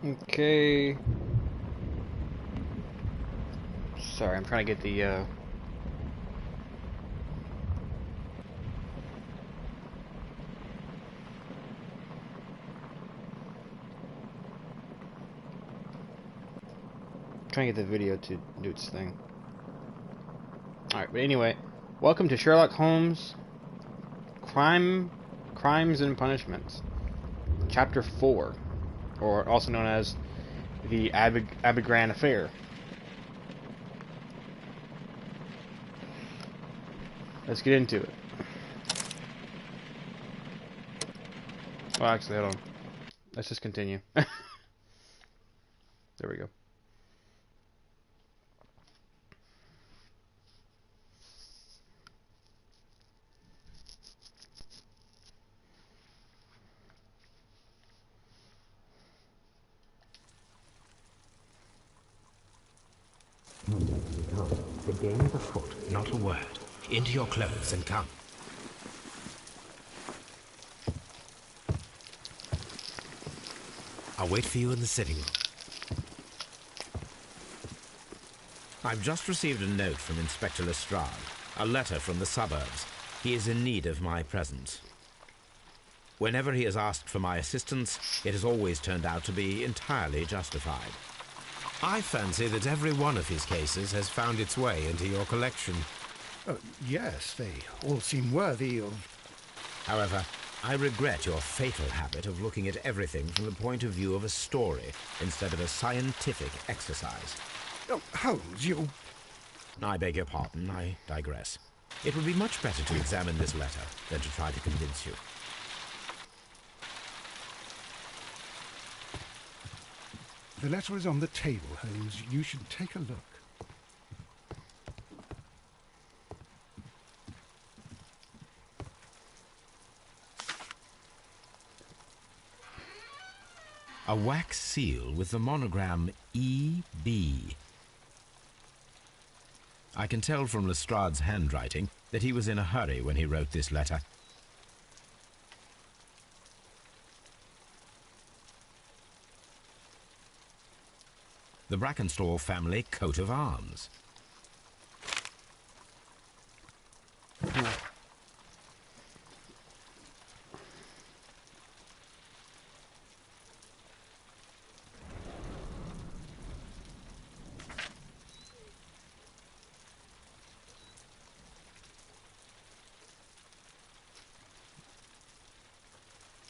Okay. Sorry, I'm trying to get the trying to get the video to do its thing. Alright, but anyway, welcome to Sherlock Holmes Crimes and Punishments. Chapter 4, or also known as the Abergran Affair. Let's get into it. Well, actually, hold on. Let's just continue. There we go. The game is afoot. Not a word. Into your clothes and come. I'll wait for you in the sitting room. I've just received a note from Inspector Lestrade. A letter from the suburbs. He is in need of my presence. Whenever he has asked for my assistance, it has always turned out to be entirely justified. I fancy that every one of his cases has found its way into your collection. Yes, they all seem worthy of... However, I regret your fatal habit of looking at everything from the point of view of a story instead of a scientific exercise. Oh, Holmes, you... I beg your pardon, I digress. It would be much better to examine this letter than to try to convince you. The letter is on the table, Holmes. You should take a look. A wax seal with the monogram E.B. I can tell from Lestrade's handwriting that he was in a hurry when he wrote this letter. The Brackenstall family coat of arms.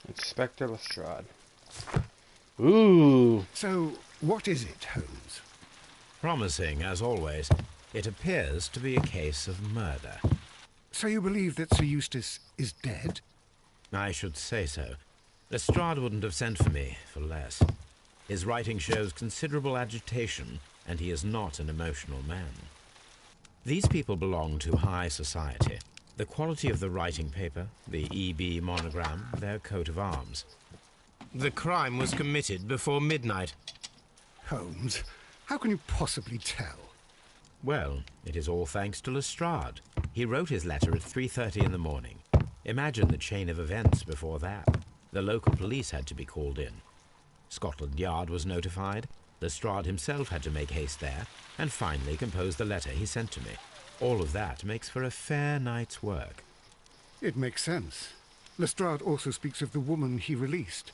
Inspector Lestrade. Ooh. So, what is it, Holmes? Promising, as always. It appears to be a case of murder. So you believe that Sir Eustace is dead? I should say so. Lestrade wouldn't have sent for me for less. His writing shows considerable agitation, and he is not an emotional man. These people belong to high society. The quality of the writing paper, the E.B. monogram, their coat of arms. The crime was committed before midnight. Holmes, how can you possibly tell? Well, it is all thanks to Lestrade. He wrote his letter at 3:30 in the morning. Imagine the chain of events before that. The local police had to be called in. Scotland Yard was notified. Lestrade himself had to make haste there, and finally compose the letter he sent to me. All of that makes for a fair night's work. It makes sense. Lestrade also speaks of the woman he released.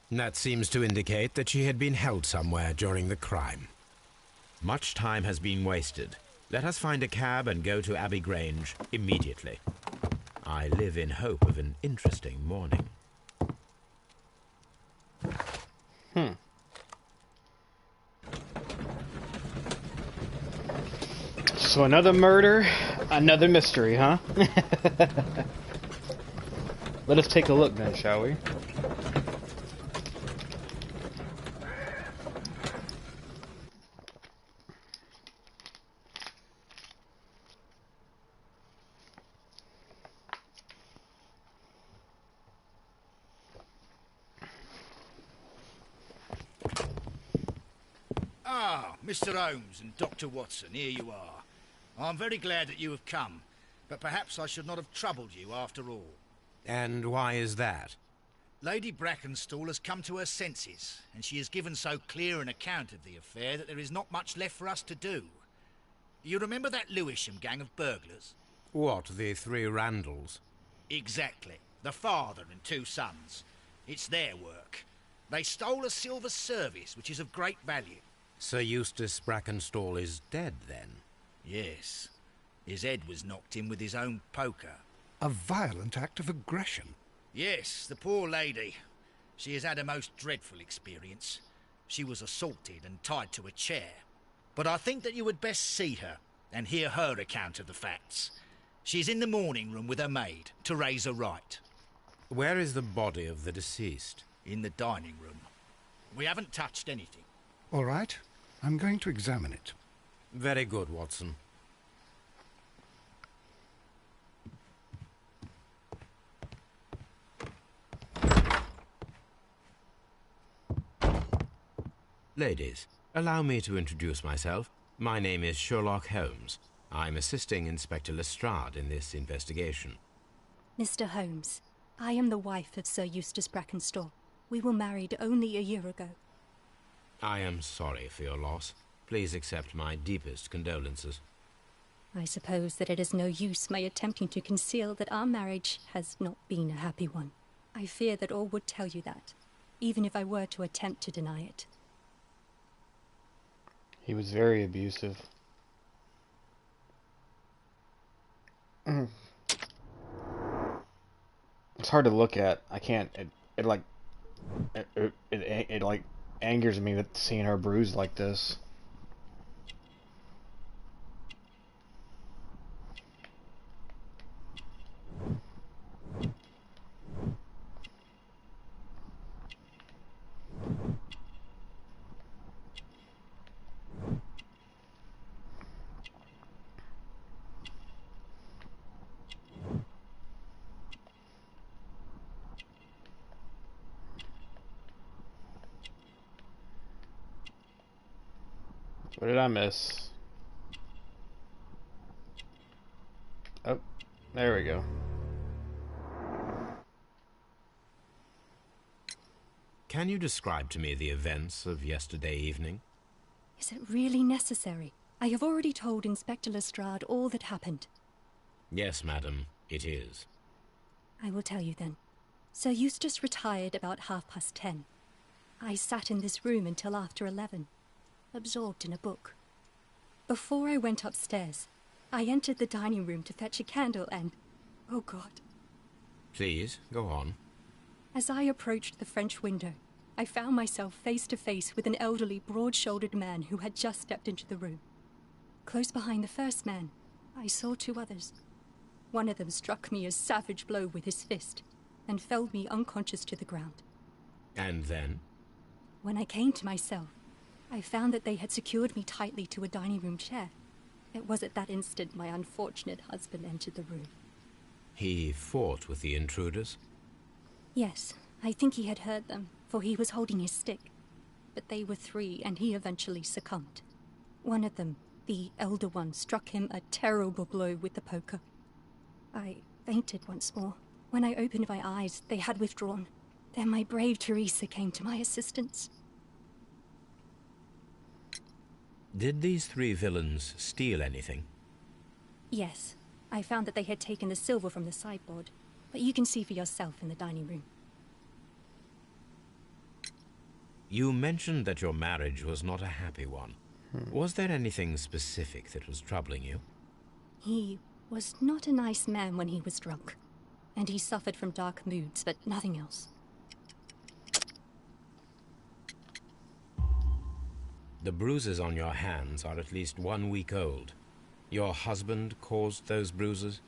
That seems to indicate that she had been held somewhere during the crime. Much time has been wasted. Let us find a cab and go to Abbey Grange immediately. I live in hope of an interesting morning. So another murder, another mystery, huh? Let us take a look then, shall we? Ah, Mr. Holmes and Dr. Watson, here you are. I'm very glad that you have come, but perhaps I should not have troubled you after all. And why is that? Lady Brackenstall has come to her senses, and she has given so clear an account of the affair that there is not much left for us to do. You remember that Lewisham gang of burglars? What, the three Randalls? Exactly. The father and two sons. It's their work. They stole a silver service, which is of great value. Sir Eustace Brackenstall is dead, then? Yes. His head was knocked in with his own poker. A violent act of aggression. Yes, the poor lady. She has had a most dreadful experience. She was assaulted and tied to a chair. But I think that you would best see her and hear her account of the facts. She's in the morning room with her maid, Teresa Wright. Where is the body of the deceased? In the dining room. We haven't touched anything. All right, I'm going to examine it. Very good, Watson. Ladies, allow me to introduce myself. My name is Sherlock Holmes. I'm assisting Inspector Lestrade in this investigation. Mr. Holmes, I am the wife of Sir Eustace Brackenstall. We were married only a year ago. I am sorry for your loss. Please accept my deepest condolences. I suppose that it is no use my attempting to conceal that our marriage has not been a happy one. I fear that all would tell you that, even if I were to attempt to deny it. He was very abusive. It's hard to look at. I can't. It like angers me that seeing her bruised like this. What did I miss? Oh, there we go. Can you describe to me the events of yesterday evening? Is it really necessary? I have already told Inspector Lestrade all that happened. Yes, madam, it is. I will tell you then. Sir Eustace retired about 10:30. I sat in this room until after 11. Absorbed in a book. Before I went upstairs, I entered the dining room to fetch a candle and... oh God. Please, go on. As I approached the French window, I found myself face to face with an elderly, broad-shouldered man who had just stepped into the room. Close behind the first man, I saw two others. One of them struck me a savage blow with his fist and felled me unconscious to the ground. And then? When I came to myself, I found that they had secured me tightly to a dining room chair. It was at that instant my unfortunate husband entered the room. He fought with the intruders? Yes, I think he had heard them, for he was holding his stick. But they were three, and he eventually succumbed. One of them, the elder one, struck him a terrible blow with the poker. I fainted once more. When I opened my eyes, they had withdrawn. Then my brave Teresa came to my assistance. Did these three villains steal anything? Yes, I found that they had taken the silver from the sideboard, but you can see for yourself in the dining room. You mentioned that your marriage was not a happy one. Was there anything specific that was troubling you? He was not a nice man when he was drunk, and he suffered from dark moods, but nothing else. The bruises on your hands are at least 1 week old. Your husband caused those bruises?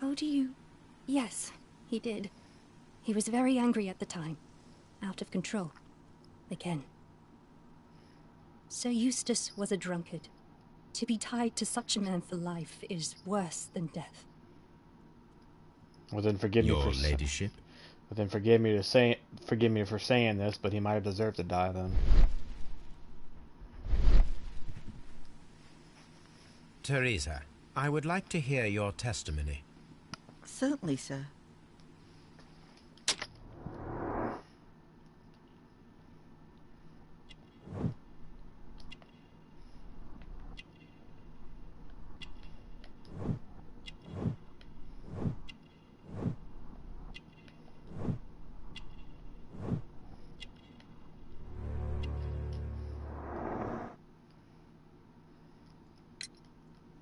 Oh, do you? Yes, he did. He was very angry at the time. Out of control. Again. Sir Eustace was a drunkard. To be tied to such a man for life is worse than death. Well, then forgive me Your for ladyship? Well, then forgive me for saying this, but he might have deserved to die then. Teresa, I would like to hear your testimony. Certainly, sir.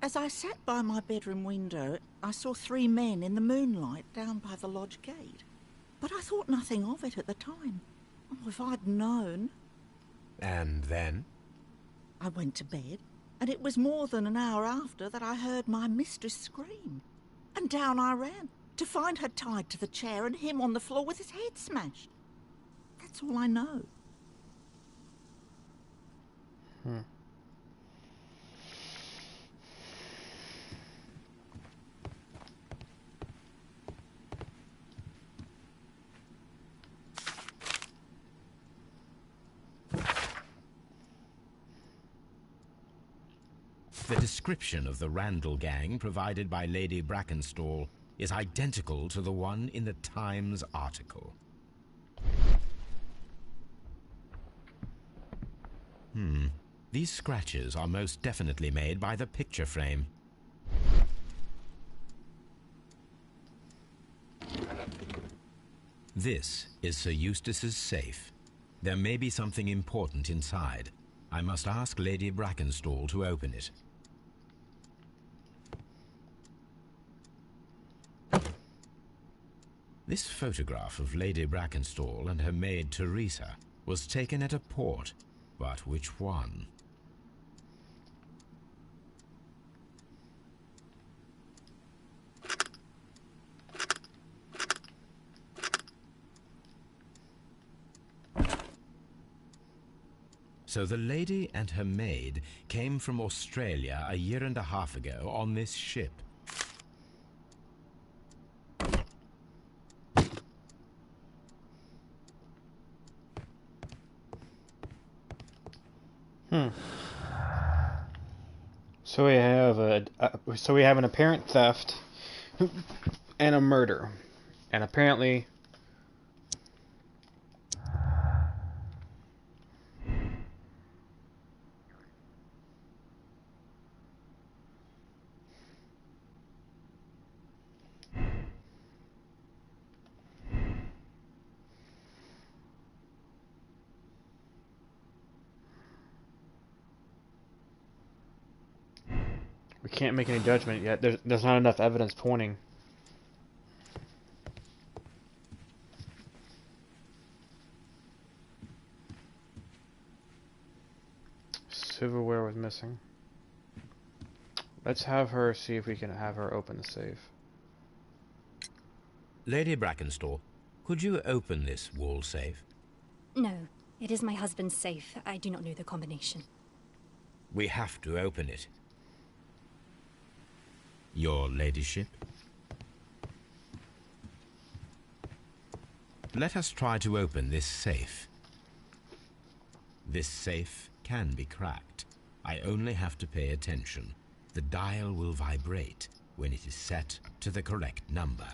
As I sat by my bedroom window, I saw 3 men in the moonlight down by the lodge gate. But I thought nothing of it at the time. Oh, if I'd known. And then? I went to bed, and it was more than an hour after that I heard my mistress scream. And down I ran, to find her tied to the chair and him on the floor with his head smashed. That's all I know. The description of the Randall gang provided by Lady Brackenstall is identical to the one in the Times article. These scratches are most definitely made by the picture frame. This is Sir Eustace's safe. There may be something important inside. I must ask Lady Brackenstall to open it. This photograph of Lady Brackenstall and her maid Teresa was taken at a port, but which one? So the lady and her maid came from Australia a year and a half ago on this ship. So we have an apparent theft and a murder, and apparently we can't make any judgment yet. There's not enough evidence pointing. Silverware was missing. Let's have her see if we can have her open the safe. Lady Brackenstall, could you open this wall safe? No, it is my husband's safe. I do not know the combination. We have to open it. Your ladyship? Let us try to open this safe. This safe can be cracked. I only have to pay attention. The dial will vibrate when it is set to the correct number.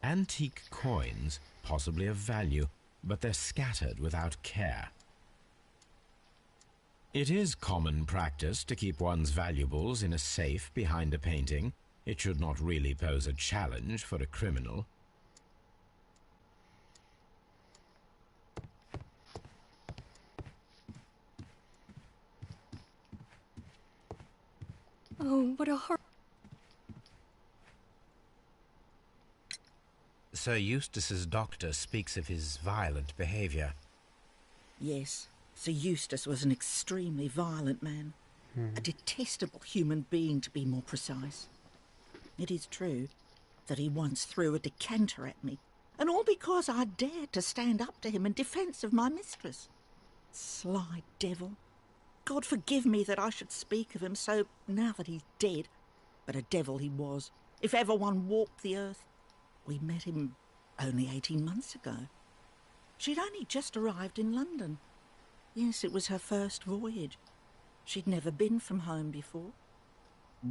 Antique coins, possibly of value, but they're scattered without care. It is common practice to keep one's valuables in a safe behind a painting. It should not really pose a challenge for a criminal. Oh, what a horror. Sir Eustace's doctor speaks of his violent behaviour. Yes, Sir Eustace was an extremely violent man. A detestable human being, to be more precise. It is true that he once threw a decanter at me, and all because I dared to stand up to him in defence of my mistress. Sly devil. God forgive me that I should speak of him so now that he's dead. But a devil he was, if ever one walked the earth. We met him only 18 months ago. She'd only just arrived in London. Yes, it was her first voyage. She'd never been from home before.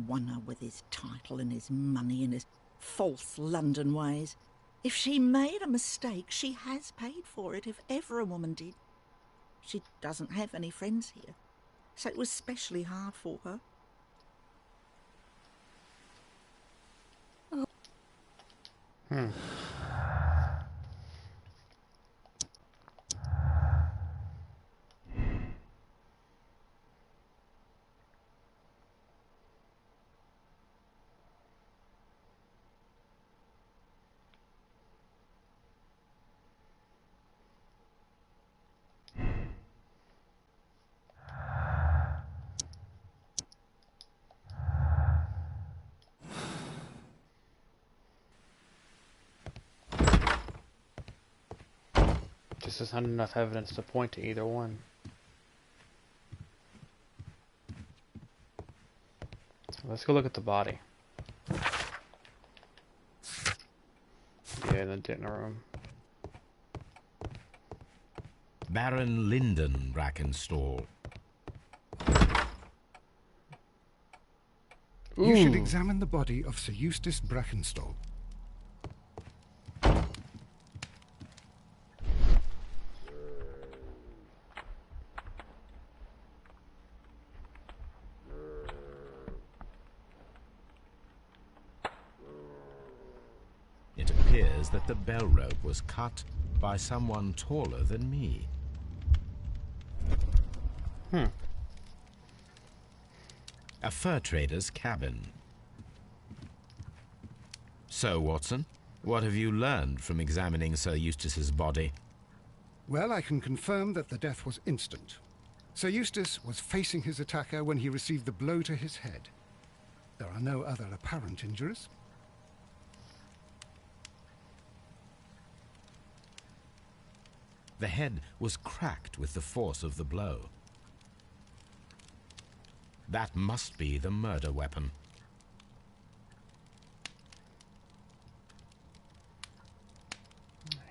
Wonder with his title and his money and his false London ways. If she made a mistake, she has paid for it, if ever a woman did. She doesn't have any friends here, so it was specially hard for her. Just isn't enough evidence to point to either one. Let's go look at the body. Yeah, the dinner room. Baron Lyndon Brackenstall. You should Ooh. examine the body of Sir Eustace Brackenstall. It appears that the bell rope was cut by someone taller than me. A fur trader's cabin. So, Watson, what have you learned from examining Sir Eustace's body? Well, I can confirm that the death was instant. Sir Eustace was facing his attacker when he received the blow to his head. There are no other apparent injuries. The head was cracked with the force of the blow. That must be the murder weapon.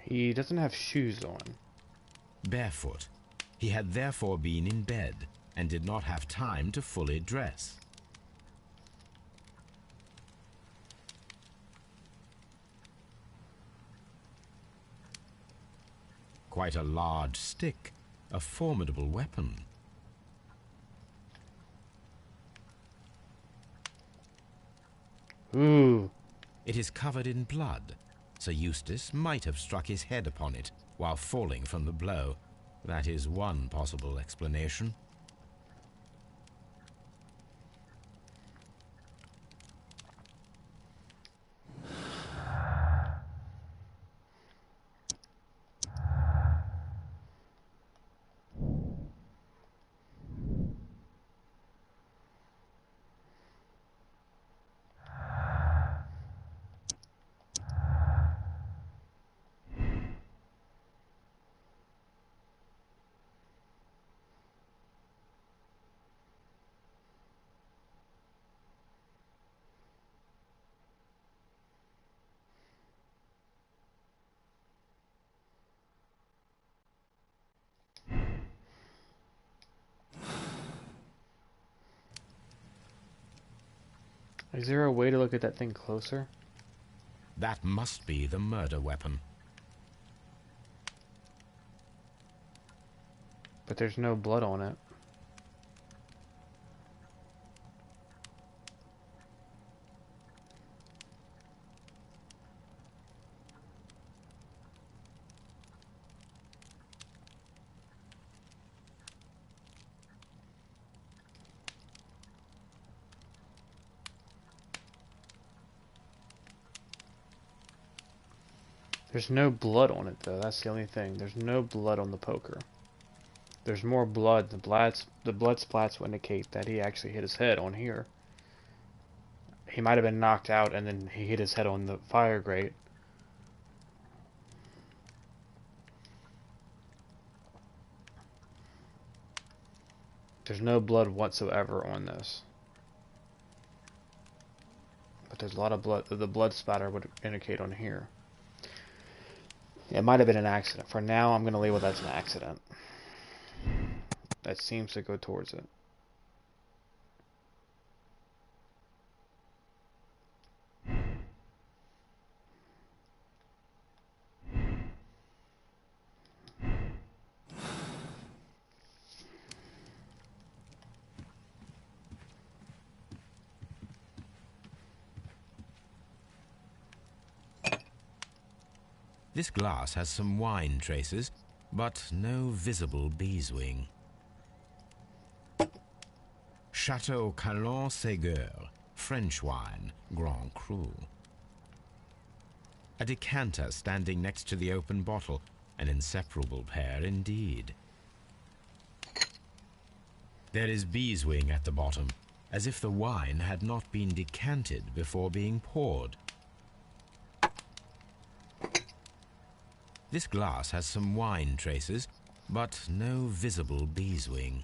He doesn't have shoes on. Barefoot. He had therefore been in bed and did not have time to fully dress. Quite a large stick, a formidable weapon. Ooh. It is covered in blood. Sir Eustace might have struck his head upon it while falling from the blow. That is one possible explanation. Is there a way to look at that thing closer? That must be the murder weapon. But there's no blood on it. There's no blood on it, though. That's the only thing. There's no blood on the poker. There's more blood. The blood splats will indicate that he actually hit his head on here. He might have been knocked out and then he hit his head on the fire grate. There's no blood whatsoever on this. But there's a lot of blood. The blood splatter would indicate on here. It might have been an accident. For now, I'm going to label that as an accident. That seems to go towards it. This glass has some wine traces, but no visible beeswing. Chateau Calon-Ségur, French wine, Grand Cru. A decanter standing next to the open bottle, an inseparable pair indeed. There is beeswing at the bottom, as if the wine had not been decanted before being poured. This glass has some wine traces, but no visible beeswing.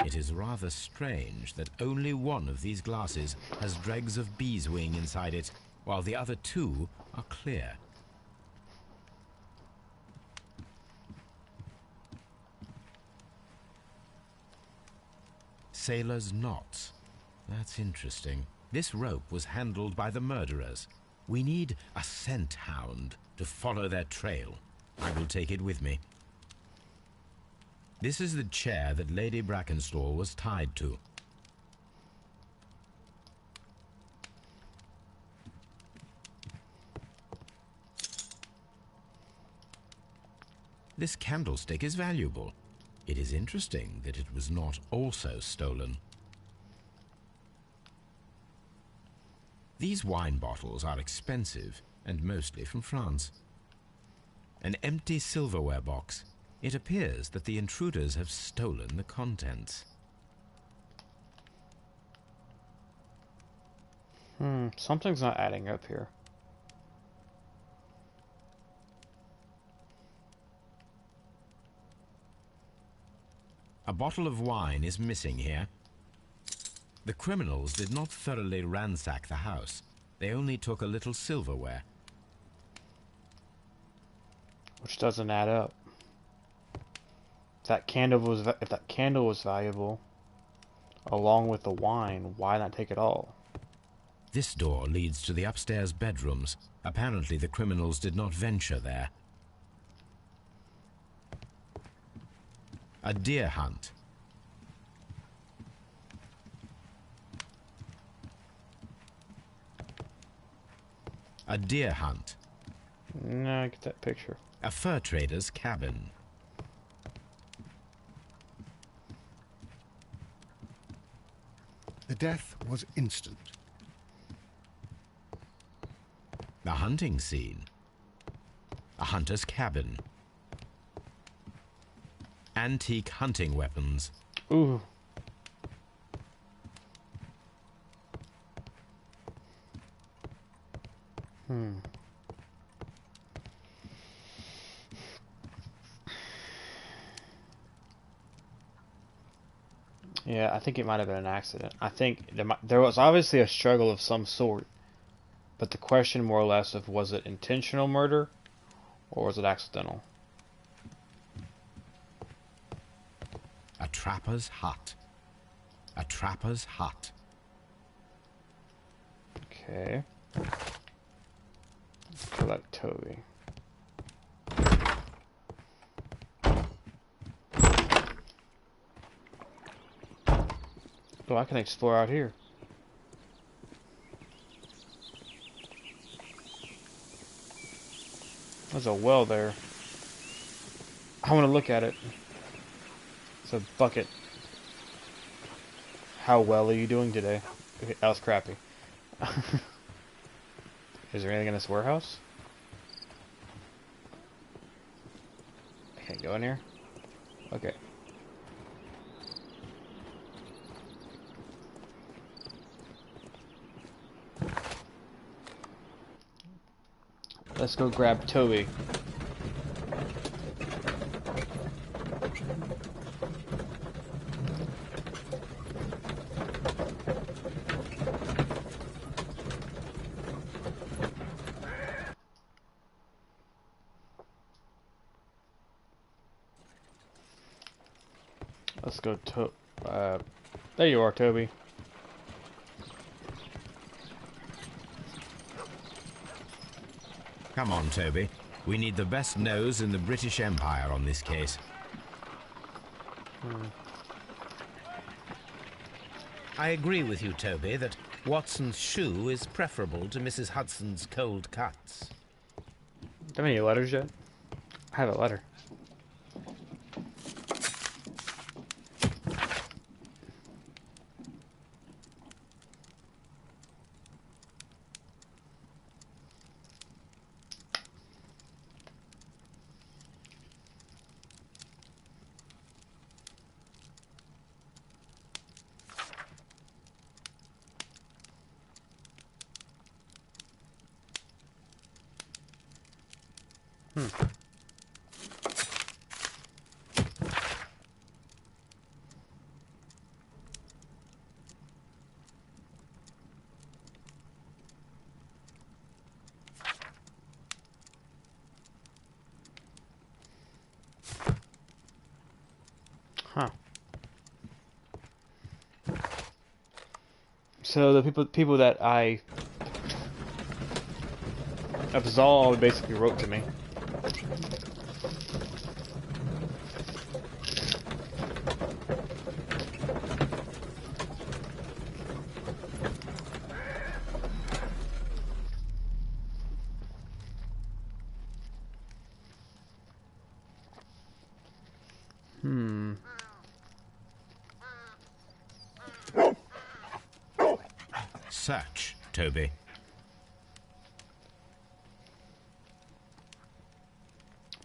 It is rather strange that only one of these glasses has dregs of beeswing inside it, while the other two are clear. Sailor's knots. That's interesting. This rope was handled by the murderers. We need a scent hound to follow their trail. I will take it with me. This is the chair that Lady Brackenstall was tied to. This candlestick is valuable. It is interesting that it was not also stolen. These wine bottles are expensive and mostly from France. An empty silverware box. It appears that the intruders have stolen the contents. Something's not adding up here. A bottle of wine is missing here. The criminals did not thoroughly ransack the house. They only took a little silverware. Which doesn't add up. If that candle was valuable, along with the wine, why not take it all? This door leads to the upstairs bedrooms. Apparently the criminals did not venture there. A deer hunt. A deer hunt. No, I get that picture. A fur trader's cabin. The death was instant. The hunting scene. A hunter's cabin. Antique hunting weapons. Ooh. Yeah, I think it might have been an accident. I think there was obviously a struggle of some sort, but the question more or less of was it intentional murder or was it accidental? A trapper's hut. A trapper's hut. Okay. Collect Toby. Oh, I can explore out here. There's a well there. I want to look at it. It's a bucket. How well are you doing today? Okay, that was crappy. Is there anything in this warehouse? Can't go in here? Okay. Let's go grab Toby. Let's go to, there you are, Toby. Come on, Toby. We need the best nose in the British Empire on this case. I agree with you, Toby, that Watson's shoe is preferable to Mrs. Hudson's cold cuts. Do you have any letters yet? I have a letter. Huh. So the people that I absolved basically wrote to me. Search, Toby.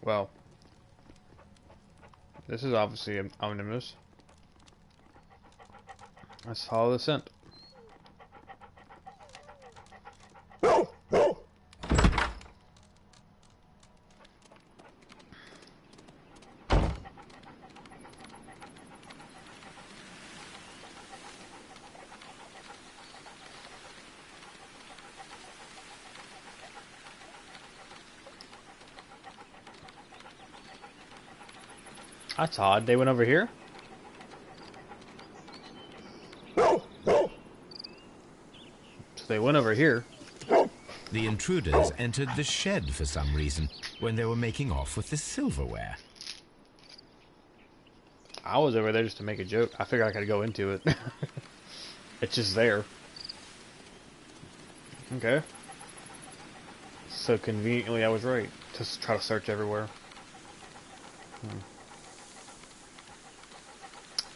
Well, this is obviously ominous. Let's follow the scent. That's odd. They went over here? So they went over here. The intruders entered the shed for some reason when they were making off with the silverware. I was over there just to make a joke. I figured I could go into it. It's just there. Okay. So conveniently I was right. Just try to search everywhere.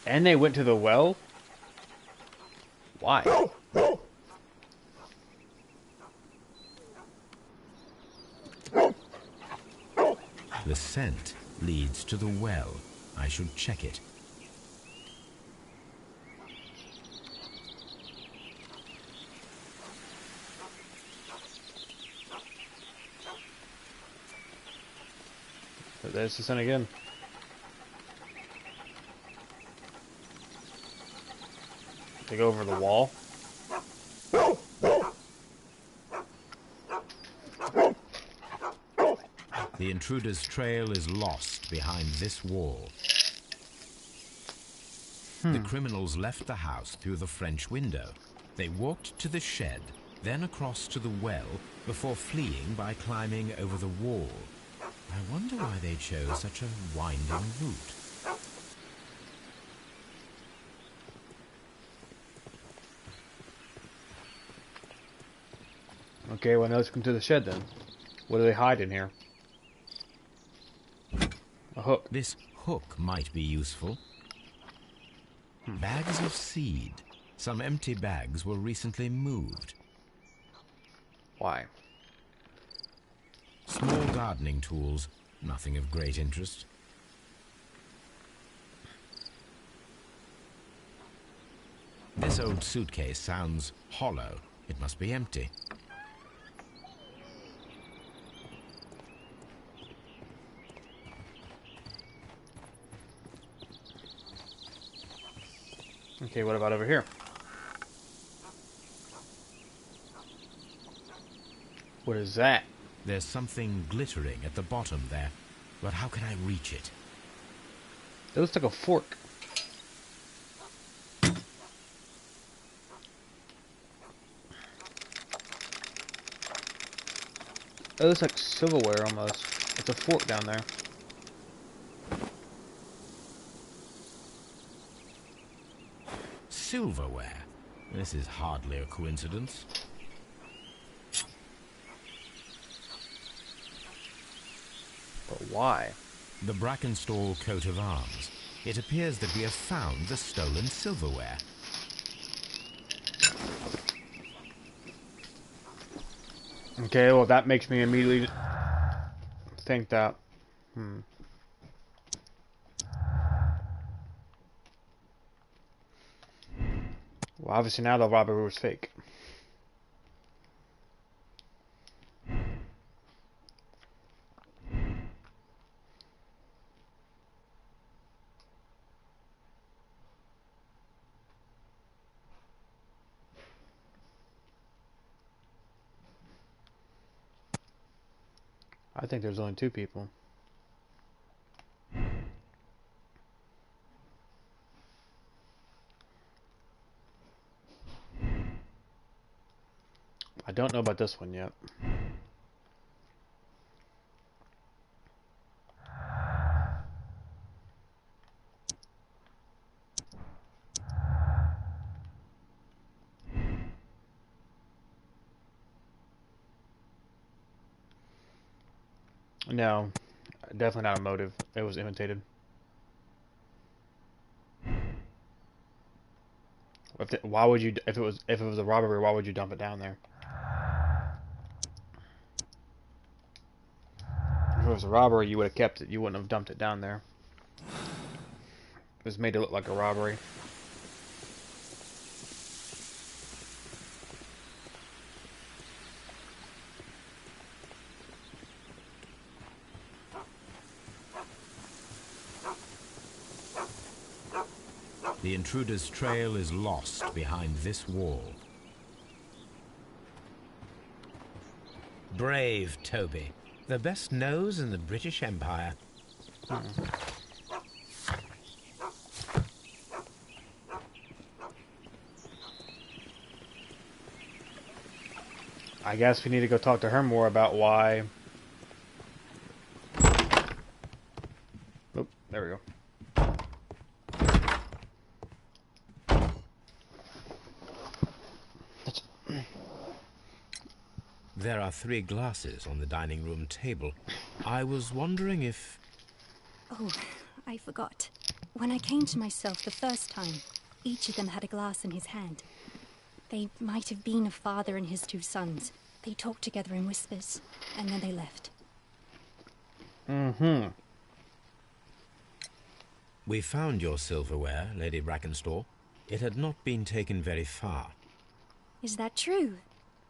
And they went to the well? Why? The scent leads to the well. I should check it. There's the scent again. They go over the wall. The intruder's trail is lost behind this wall. The criminals left the house through the French window. They walked to the shed, then across to the well, before fleeing by climbing over the wall. I wonder why they chose such a winding route. Okay, well now let's come to the shed then. What do they hide in here? A hook. This hook might be useful. Bags of seed. Some empty bags were recently moved. Why? Small gardening tools. Nothing of great interest. This old suitcase sounds hollow. It must be empty. Okay, what about over here? What is that? There's something glittering at the bottom there, but how can I reach it? It looks like a fork. It looks like silverware almost. It's a fork down there. Silverware? This is hardly a coincidence. But why? The Brackenstall coat of arms. It appears that we have found the stolen silverware. Okay, well that makes me immediately think that, well, obviously now the robbery was fake. I think there's only two people. I don't know about this one yet. No, definitely not a motive. It was imitated. Why would you? If it was a robbery, why would you dump it down there? If it was a robbery, you would have kept it. You wouldn't have dumped it down there. It was made to look like a robbery. The intruder's trail is lost behind this wall. Brave Toby. The best nose in the British Empire. I guess we need to go talk to her more about why. Oh, there we go. There are 3 glasses on the dining room table. I was wondering if... Oh, I forgot. When I came to myself the first time, each of them had a glass in his hand. They might have been a father and his 2 sons. They talked together in whispers, and then they left. Mm-hmm. We found your silverware, Lady Brackenstall. It had not been taken very far. Is that true?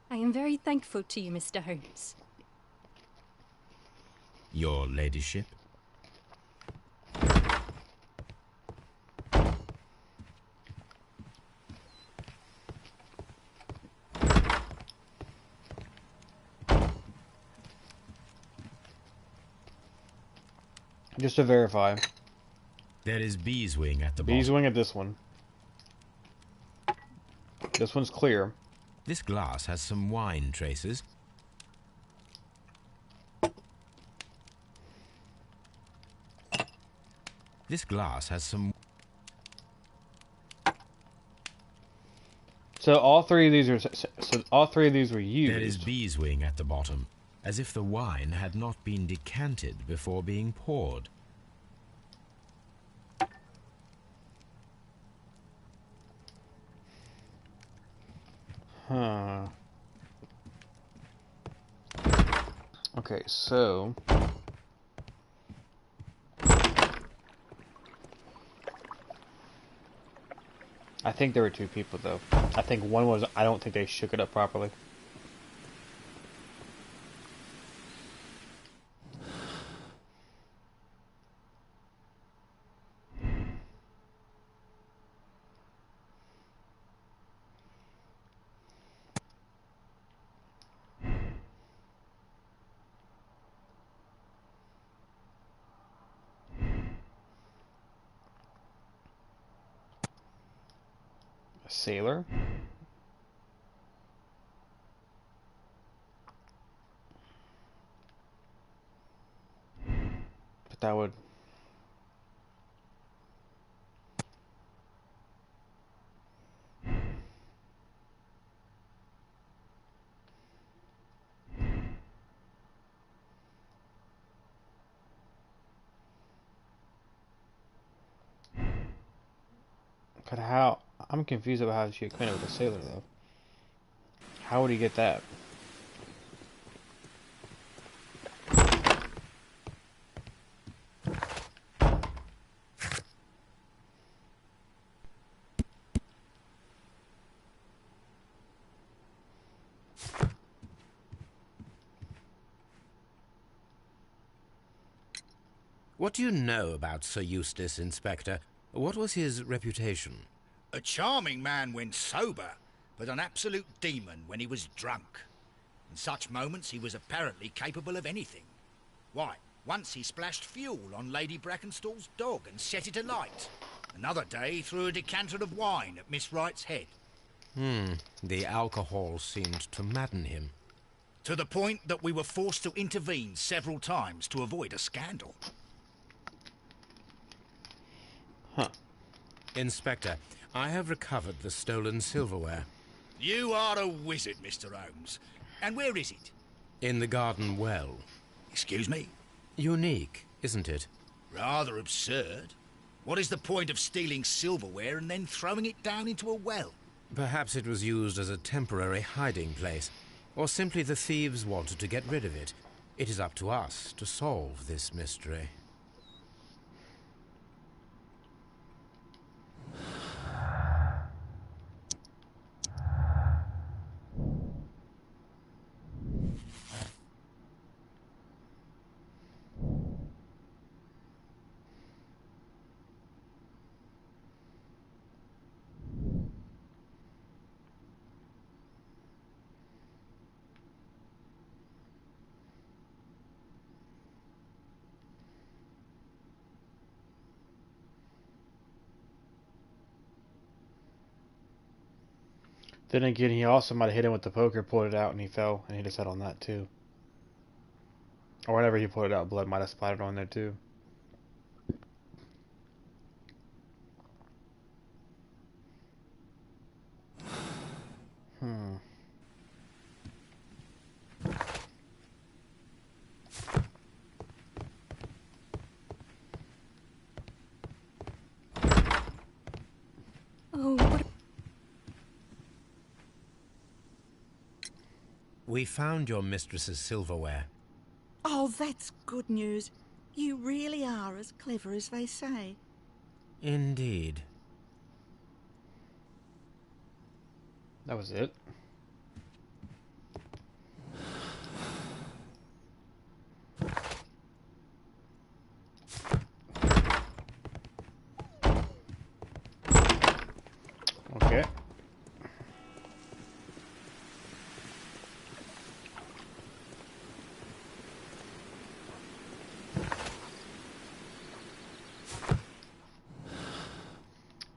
I am very thankful to you, Mr. Holmes. Your ladyship? Just to verify. There is beeswing at the bottom. Beeswing at this one. This one's clear. This glass has some wine traces. This glass has some... So all 3 of these are. So all 3 of these were used. There is beeswing at the bottom, as if the wine had not been decanted before being poured. Huh. Okay, so I think there were two people, though. I think one was... I don't think they shook it up properly. A sailor? But that would... But how... I'm confused about how she acquainted with a sailor, though. How would he get that? What do you know about Sir Eustace, Inspector? What was his reputation? A charming man when sober, but an absolute demon when he was drunk. In such moments he was apparently capable of anything. Why, once he splashed fuel on Lady Brackenstall's dog and set it alight. Another day he threw a decanter of wine at Miss Wright's head. The alcohol seemed to madden him. To the point that we were forced to intervene several times to avoid a scandal. Huh. Inspector, I have recovered the stolen silverware. You are a wizard, Mr. Holmes. And where is it? In the garden well. Excuse me? Unique, isn't it? Rather absurd. What is the point of stealing silverware and then throwing it down into a well? Perhaps it was used as a temporary hiding place, or simply the thieves wanted to get rid of it. It is up to us to solve this mystery. Then again, he also might have hit him with the poker, pulled it out, and he fell, and hit his head on that, too. Or whenever he pulled it out, blood might have splattered on there, too. Oh, what We found your mistress's silverware. Oh, that's good news. You really are as clever as they say. Indeed. That was it. Okay.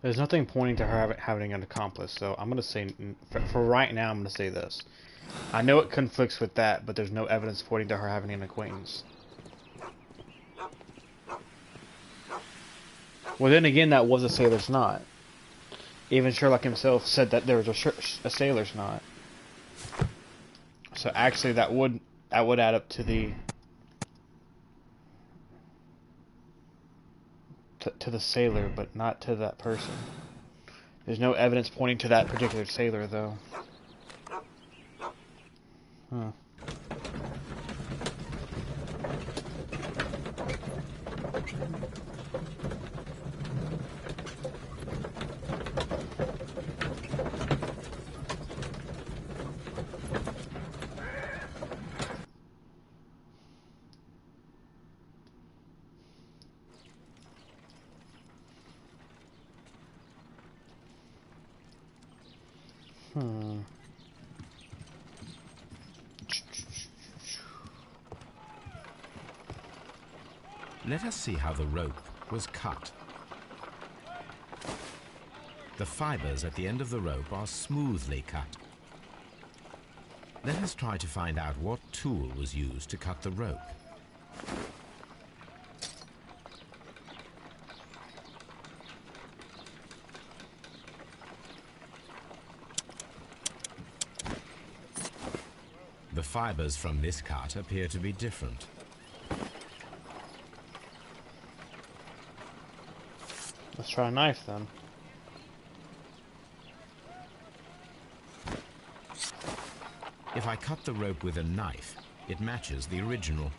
There's nothing pointing to her having an accomplice, so I'm going to say, for right now, I'm going to say this. I know it conflicts with that, but there's no evidence pointing to her having an acquaintance. Well, then again, that was a sailor's knot. Even Sherlock himself said that there was a sailor's knot. So actually, that would add up to the to the sailor, but not to that person. There's no evidence pointing to that particular sailor, though. Huh. Hmm. Let us see how the rope was cut. The fibers at the end of the rope are smoothly cut. Let us try to find out what tool was used to cut the rope. The fibers from this cut appear to be different. Let's try a knife then. If I cut the rope with a knife, it matches the original.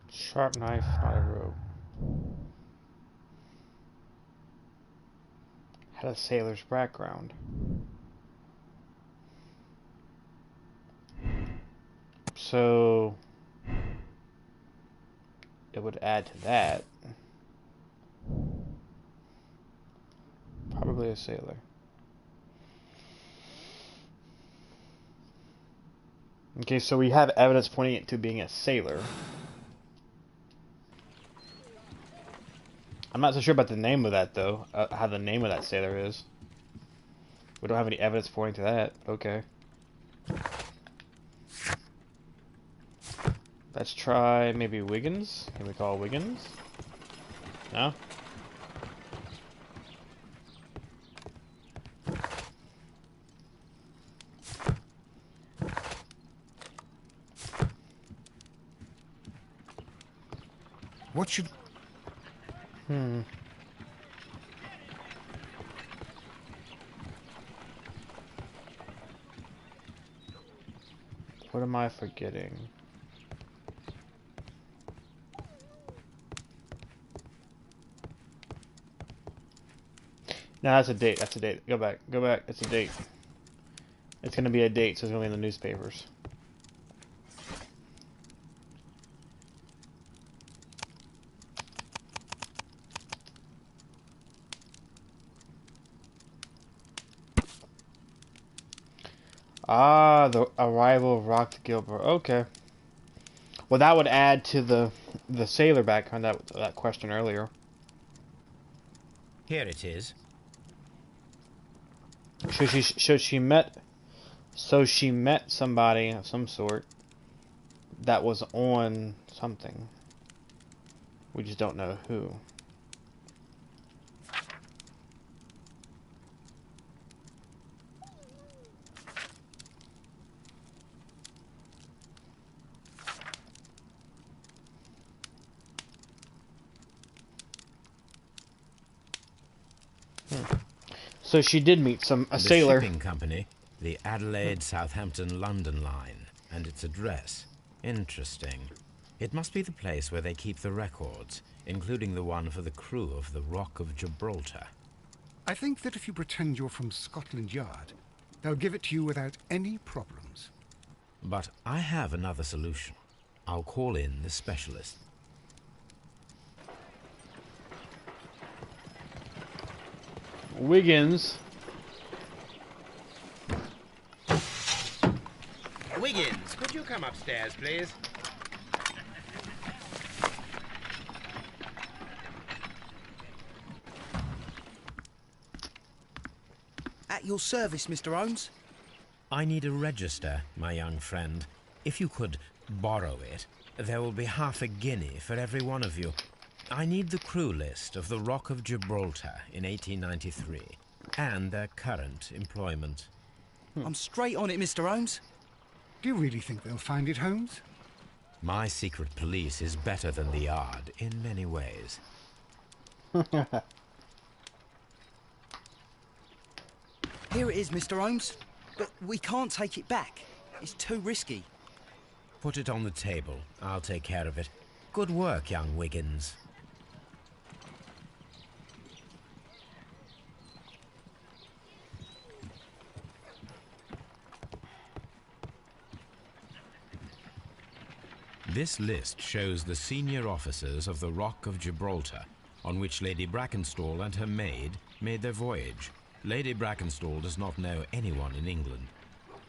Sharp knife, not a rope. Had a sailor's background. So it would add to that. Probably a sailor. Okay, so we have evidence pointing it to being a sailor. I'm not so sure about the name of that, though. How the name of that sailor is. We don't have any evidence pointing to that. Okay. Let's try maybe Wiggins. Can we call Wiggins? No? What should... What am I forgetting? No, that's a date. That's a date. Go back. Go back. It's a date. It's going to be a date, so it's going to be in the newspapers. Ah, the arrival of Rock Gilbert. Okay. Well, that would add to the sailor background, that question earlier. Here it is. So she met somebody of some sort that was on something. We just don't know who. So she did meet a sailor. The shipping company, the Adelaide, Southampton, London line, and its address. Interesting. It must be the place where they keep the records, including the one for the crew of the Rock of Gibraltar. I think that if you pretend you're from Scotland Yard, they'll give it to you without any problems. But I have another solution. I'll call in the specialist. Wiggins. Wiggins, could you come upstairs, please? At your service, Mr. Holmes. I need a register, my young friend. If you could borrow it, there will be half a guinea for every one of you. I need the crew list of the Rock of Gibraltar in 1893 and their current employment. I'm straight on it, Mr. Holmes. Do you really think they'll find it, Holmes? My secret police is better than the Yard in many ways. Here it is, Mr. Holmes. But we can't take it back. It's too risky. Put it on the table. I'll take care of it. Good work, young Wiggins. This list shows the senior officers of the Rock of Gibraltar on which Lady Brackenstall and her maid made their voyage. Lady Brackenstall does not know anyone in England.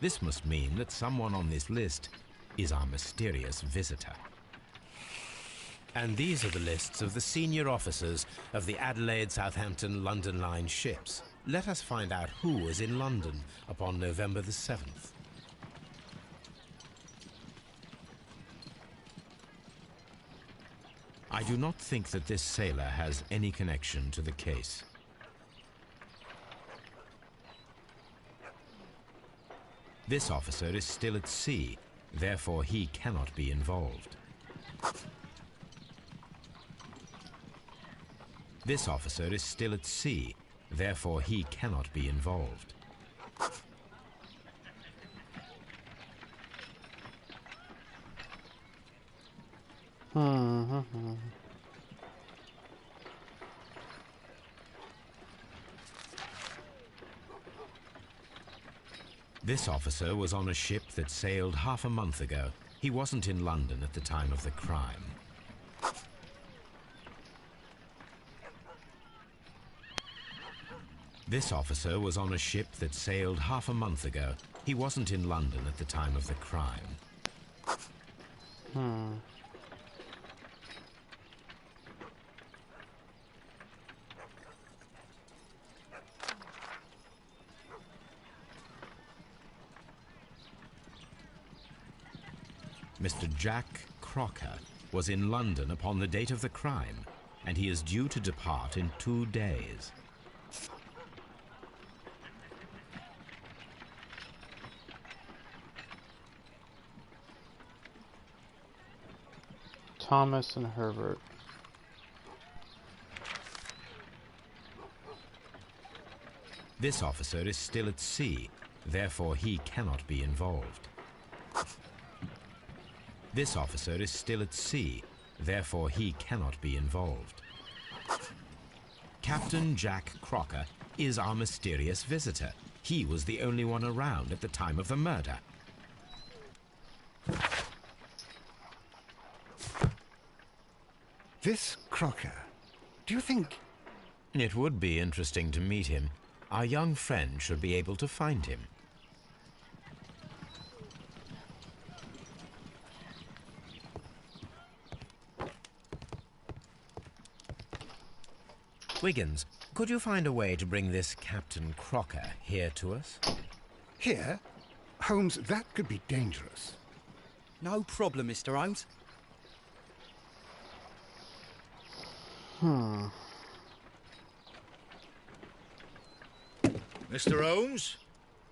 This must mean that someone on this list is our mysterious visitor. And these are the lists of the senior officers of the Adelaide, Southampton, London Line ships. Let us find out who was in London upon November the 7th. I do not think that this sailor has any connection to the case. This officer is still at sea, therefore he cannot be involved. This officer is still at sea, therefore he cannot be involved. This officer was on a ship that sailed half a month ago. He wasn't in London at the time of the crime. This officer was on a ship that sailed half a month ago. He wasn't in London at the time of the crime. Mr. Jack Crocker was in London upon the date of the crime, and he is due to depart in 2 days. Thomas and Herbert. This officer is still at sea, therefore he cannot be involved. This officer is still at sea, therefore he cannot be involved. Captain Jack Crocker is our mysterious visitor. He was the only one around at the time of the murder. This Crocker, do you think... It would be interesting to meet him. Our young friend should be able to find him. Wiggins, could you find a way to bring this Captain Crocker here to us? Here? Holmes, that could be dangerous. No problem, Mr. Holmes. Mr. Holmes,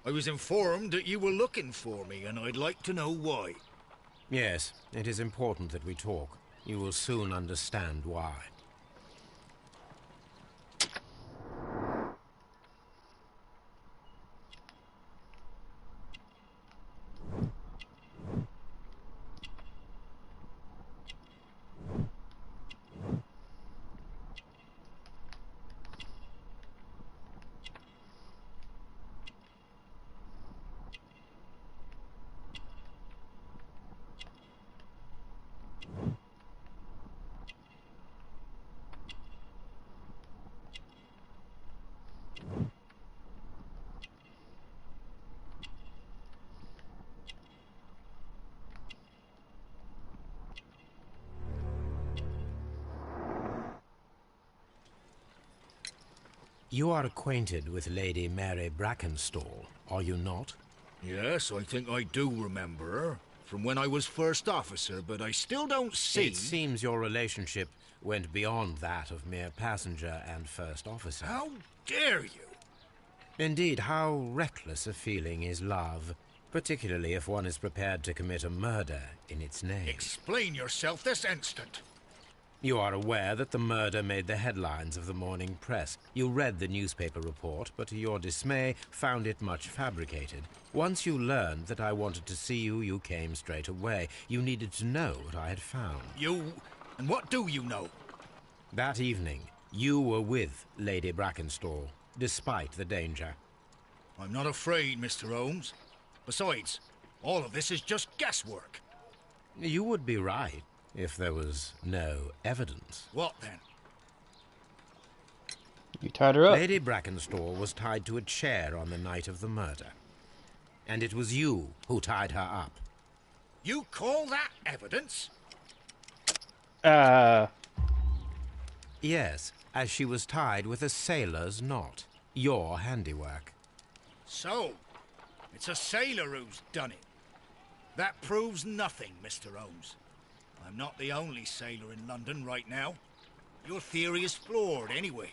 I was informed that you were looking for me, and I'd like to know why. Yes, it is important that we talk. You will soon understand why. You are acquainted with Lady Mary Brackenstall, are you not? Yes, I think I do remember her, from when I was first officer, but I still don't see... It seems your relationship went beyond that of mere passenger and first officer. How dare you? Indeed, how reckless a feeling is love, particularly if one is prepared to commit a murder in its name. Explain yourself this instant. You are aware that the murder made the headlines of the morning press. You read the newspaper report, but to your dismay, found it much fabricated. Once you learned that I wanted to see you, you came straight away. You needed to know what I had found. You... and what do you know? That evening, you were with Lady Brackenstall, despite the danger. I'm not afraid, Mr. Holmes. Besides, all of this is just guesswork. You would be right if there was no evidence. What then? You tied her up. Lady Brackenstall was tied to a chair on the night of the murder. And it was you who tied her up. You call that evidence? Yes, as she was tied with a sailor's knot. Your handiwork. So, it's a sailor who's done it. That proves nothing, Mr. Holmes. I'm not the only sailor in London right now. Your theory is flawed anyway.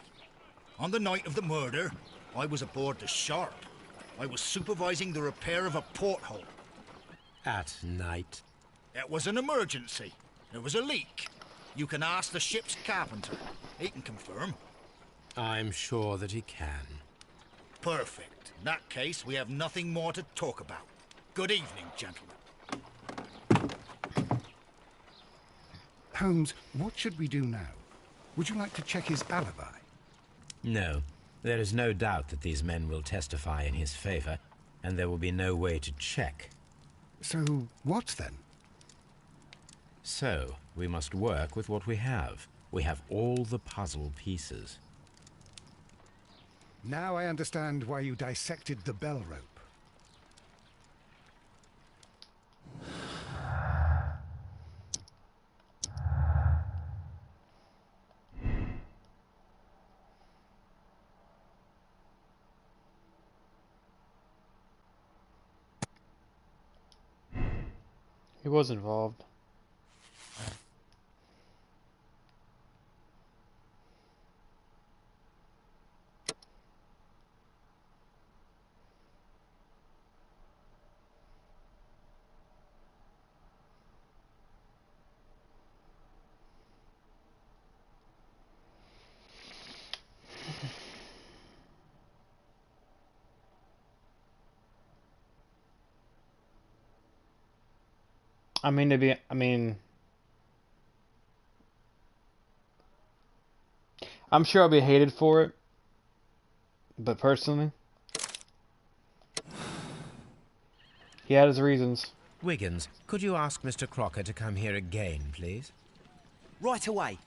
On the night of the murder, I was aboard the Sharp. I was supervising the repair of a porthole. At night? It was an emergency. There was a leak. You can ask the ship's carpenter. He can confirm. I'm sure that he can. Perfect. In that case, we have nothing more to talk about. Good evening, gentlemen. Holmes, what should we do now? Would you like to check his alibi? No. There is no doubt that these men will testify in his favor, and there will be no way to check. So, what then? So, we must work with what we have. We have all the puzzle pieces. Now I understand why you dissected the bell rope. He was involved. I'm sure I'll be hated for it, but personally, he had his reasons. Wiggins, could you ask Mr. Crocker to come here again, please? Right away.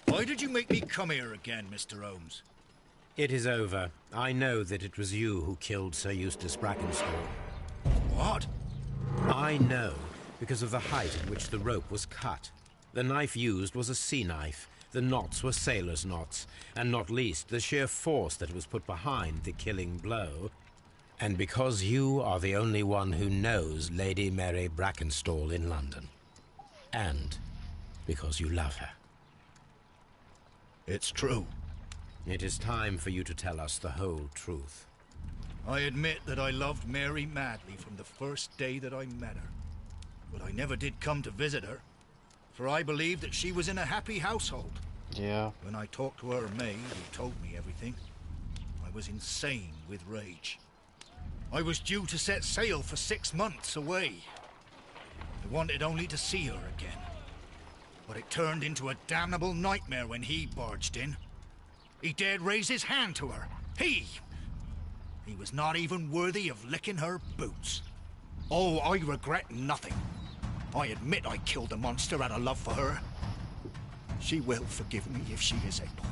Why did you make me come here again, Mr. Holmes? It is over. I know that it was you who killed Sir Eustace Brackenstall. What? I know, because of the height at which the rope was cut. The knife used was a sea knife. The knots were sailor's knots, and not least the sheer force that was put behind the killing blow. And because you are the only one who knows Lady Mary Brackenstall in London. And because you love her. It's true. It is time for you to tell us the whole truth. I admit that I loved Mary madly from the first day that I met her. But I never did come to visit her, for I believed that she was in a happy household. Yeah. When I talked to her maid, who told me everything, I was insane with rage. I was due to set sail for 6 months away. I wanted only to see her again. But it turned into a damnable nightmare when he barged in. He dared raise his hand to her. He was not even worthy of licking her boots. Oh, I regret nothing. I admit I killed the monster out of love for her. She will forgive me if she is able.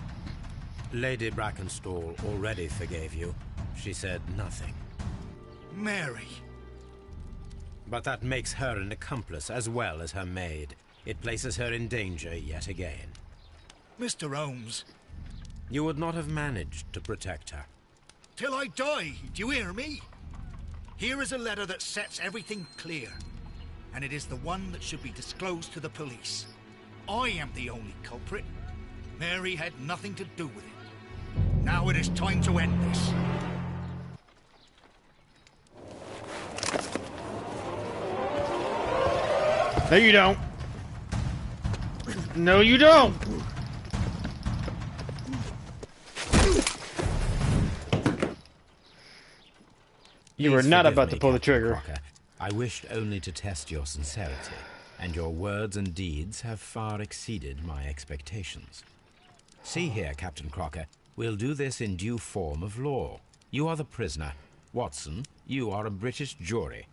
Lady Brackenstall already forgave you. She said nothing. Mary. But that makes her an accomplice as well as her maid. It places her in danger yet again. Mr. Holmes. You would not have managed to protect her. Till I die, do you hear me? Here is a letter that sets everything clear, and it is the one that should be disclosed to the police. I am the only culprit. Mary had nothing to do with it. Now it is time to end this. No, you don't. No, you don't. You were Please not forgive about me, to pull the Captain trigger. Crocker. I wished only to test your sincerity, and your words and deeds have far exceeded my expectations. See here, Captain Crocker, we'll do this in due form of law. You are the prisoner. Watson, you are a British jury.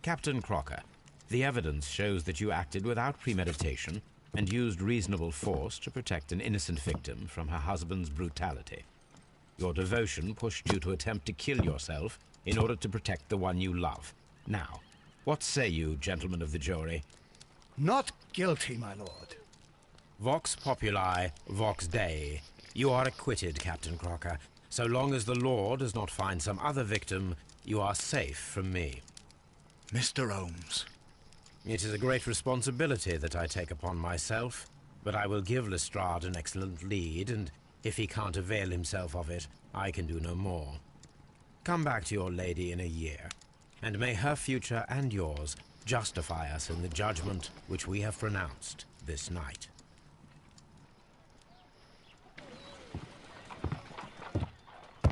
Captain Crocker, The evidence shows that you acted without premeditation and used reasonable force to protect an innocent victim from her husband's brutality. Your devotion pushed you to attempt to kill yourself in order to protect the one you love. Now, what say you, gentlemen of the jury? Not guilty, my lord. Vox populi, vox dei. You are acquitted, Captain Crocker. So long as the law does not find some other victim, you are safe from me. Mr. Holmes. It is a great responsibility that I take upon myself, but I will give Lestrade an excellent lead, and if he can't avail himself of it, I can do no more. Come back to your lady in a year, and may her future and yours justify us in the judgment which we have pronounced this night.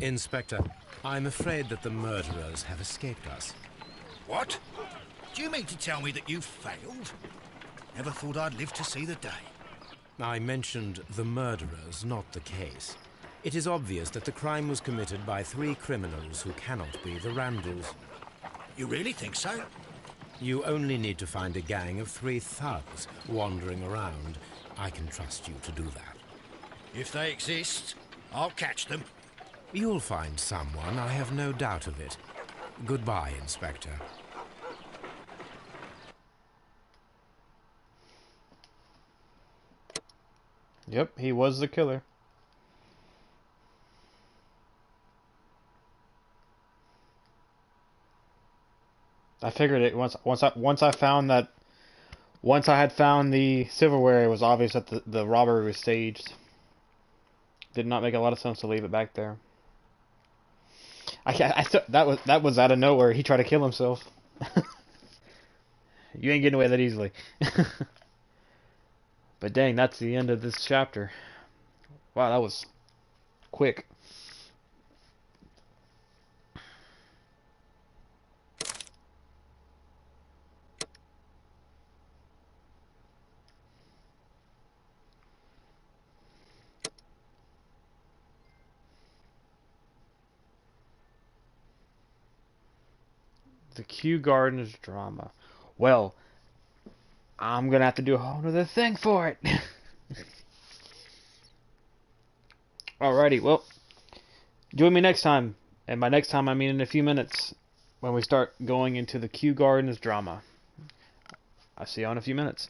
Inspector, I'm afraid that the murderers have escaped us. What? Do you mean to tell me that you failed? Never thought I'd live to see the day. I mentioned the murderers, not the case. It is obvious that the crime was committed by 3 criminals who cannot be the Randalls. You really think so? You only need to find a gang of 3 thugs wandering around. I can trust you to do that. If they exist, I'll catch them. You'll find someone, I have no doubt of it. Goodbye, Inspector. Yep, he was the killer. I figured it once I had found the silverware, it was obvious that the robbery was staged. Did not make a lot of sense to leave it back there. That was out of nowhere. He tried to kill himself. You ain't getting away that easily. But dang, that's the end of this chapter. Wow, that was quick. The Kew Gardens drama. Well, I'm gonna have to do a whole other thing for it. Alrighty, well, join me next time. And by next time, I mean in a few minutes, when we start going into the Kew Gardens drama. I'll see you in a few minutes.